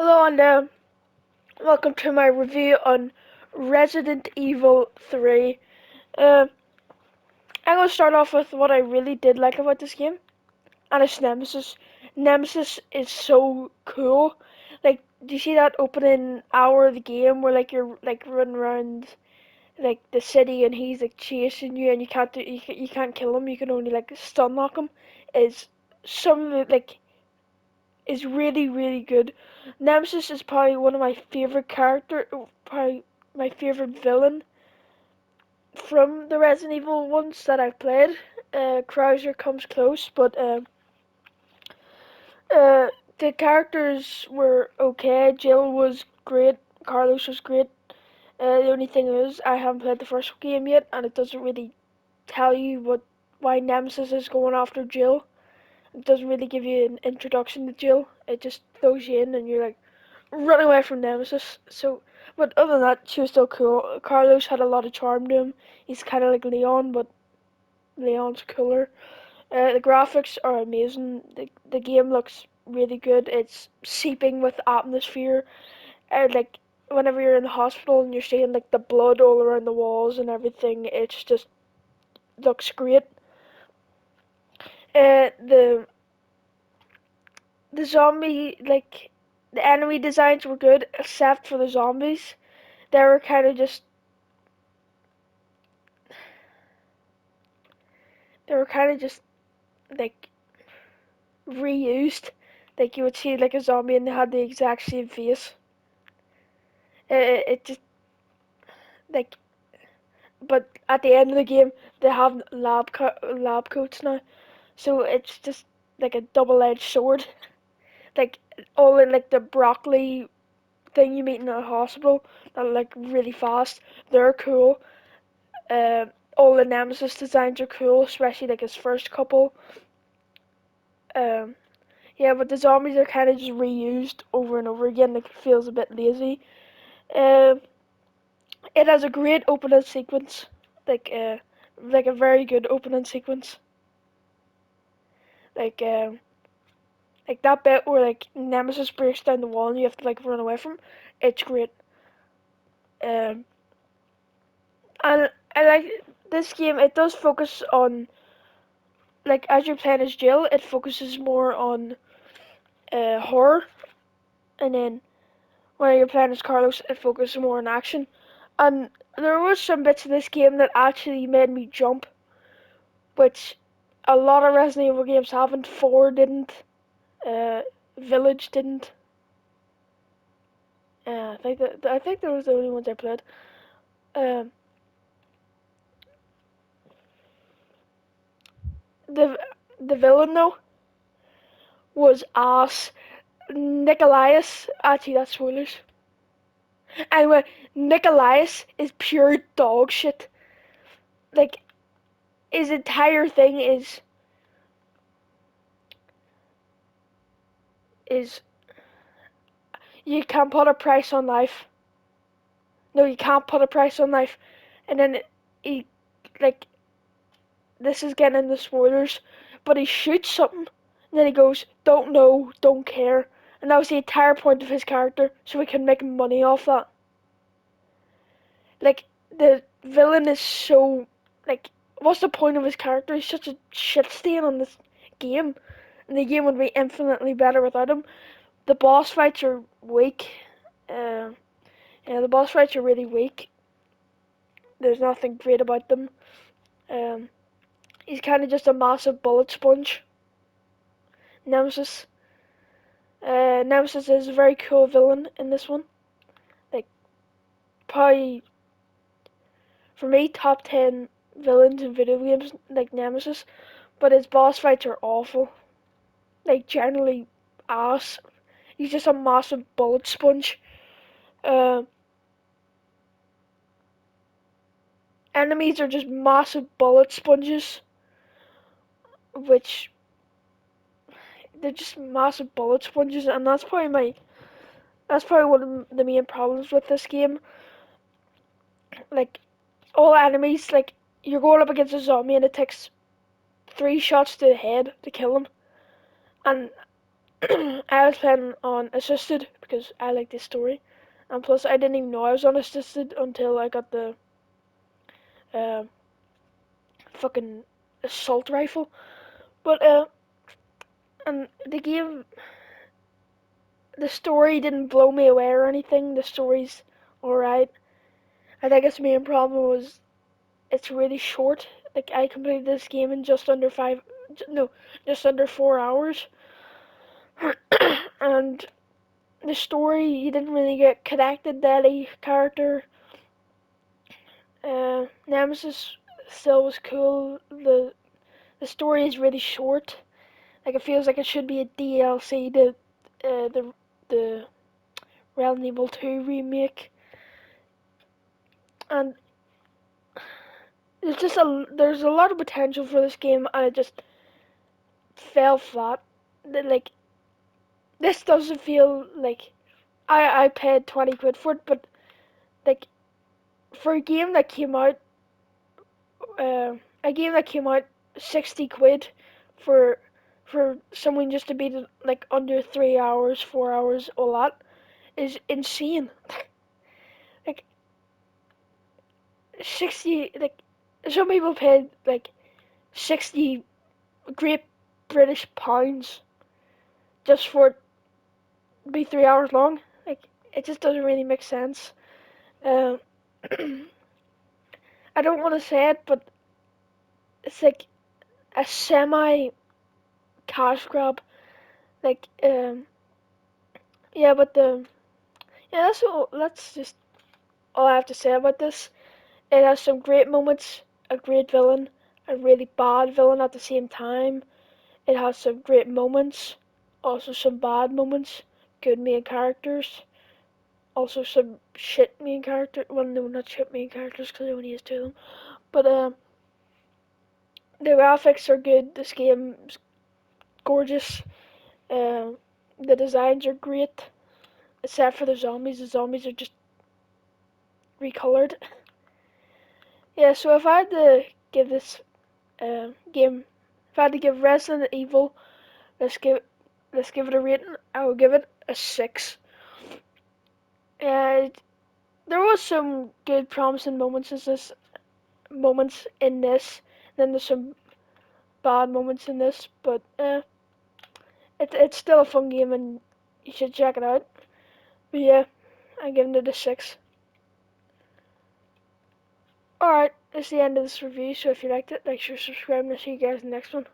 Hello and welcome to my review on Resident Evil 3. Uh, I'm going to start off with what I really did like about this game, and it's Nemesis. Nemesis is so cool. Like, do you see that opening hour of the game where you're running around the city and he's chasing you and you can't kill him. You can only stun lock him. Is something that is really good. Nemesis is probably one of my favorite probably my favorite villain from the Resident Evil ones that I've played. Krauser comes close, but uh, the characters were okay. Jill was great. Carlos was great. The only thing is, I haven't played the first game yet, and it doesn't really tell you why Nemesis is going after Jill. It doesn't really give you an introduction to Jill. It just throws you in, and you're like, run away from Nemesis. So, but other than that, she was still cool. Carlos had a lot of charm to him. He's kind of like Leon, but Leon's cooler. The graphics are amazing. The game looks really good. It's seeping with atmosphere. Like whenever you're in the hospital and you're seeing the blood all around the walls and everything, it's just looks great. The zombie the enemy designs were good except for the zombies. They were kind of just they were kind of just like reused. Like you would see a zombie and they had the exact same face. It just like, but at the end of the game they have lab coats now, so it's just like a double-edged sword. Like all in the broccoli thing you meet in a hospital that are really fast. They're cool. All the Nemesis designs are cool, especially his first couple. Um, Yeah, but the zombies are kind of just reused over and over again. Like, it feels a bit lazy. Um, it has a great opening sequence, like uh, like a very good opening sequence. Like like that bit where Nemesis breaks down the wall and you have to run away from. It's great. Um, and I like this game. It does focus on as you're playing as Jill, it focuses more on horror, and then when you're playing as Carlos, it focuses more on action. And there was some bits in this game that actually made me jump, which a lot of Resident Evil games haven't. 4 didn't. Uh, Village didn't. I think those were the only ones I played. Um, the the villain though was ass. Nicholas. Actually, that's spoilers. Anyway, Nicholas is pure dog shit. Like his entire thing is you can't put a price on life. No, you can't put a price on life. And then he, like, this is getting into spoilers, but he shoots something, and then he goes, don't know, don't care. And that was the entire point of his character, so we can make money off that. Like, the villain is so, what's the point of his character? He's such a shit stain on this game, and the game would be infinitely better without him. The boss fights are weak. Uh, yeah, the boss fights are really weak. There's nothing great about them. Um, he's kind of just a massive bullet sponge. Nemesis. Nemesis is a very cool villain in this one. Like, probably, for me, top 10 villains in video games, like Nemesis. But his boss fights are awful. Like, generally ass. He's just a massive bullet sponge. Uh, Enemies are just massive bullet sponges, which they're just massive bullet sponges, and that's probably one of the main problems with this game. Like all enemies, you're going up against a zombie and it takes 3 shots to the head to kill him, and I was playing on assisted because I like this story, and plus I didn't even know I was on assisted until I got the uh, fucking assault rifle. But and the game, the story didn't blow me away or anything. The story's alright. I think its main problem was it's really short. Like I completed this game in just under no, just under 4 hours, and the story you didn't really get connected to any character. Nemesis still was cool. The story is really short. Like it feels like it should be a DLC to the Resident Evil 2 remake, and there's a lot of potential for this game, and it just fell flat. Like this doesn't feel like I paid 20 quid for it, but like for uh, a game that came out 60 quid for for someone just to beat it like under 3 hours, 4 hours, all that is insane. Like 60, like some people paid like 60 Great British pounds just for it to be 3 hours long. Like it just doesn't really make sense. Um, I don't want to say it, but it's like a semi cash grab. Like yeah, but the yeah, that's just all I have to say about this. It has some great moments, a great villain, a really bad villain at the same time. It has some great moments, also some bad moments, good main characters, also some shit main characters. Well, no, not shit main characters because I only used two of them. But the graphics are good. This game's gorgeous. Um, the designs are great, except for the zombies. The zombies are just recolored. Yeah, so if I had to give this game, if I had to give Resident Evil, let's give let's give it a rating. I will give it a 6. Uh, there was some good, promising moments in this. Then there's some bad moments in this, but it's still a fun game and you should check it out. But yeah, I'm giving it a 6. Alright, that's the end of this review. So if you liked it, like, share, subscribe, and I'll see you guys in the next one.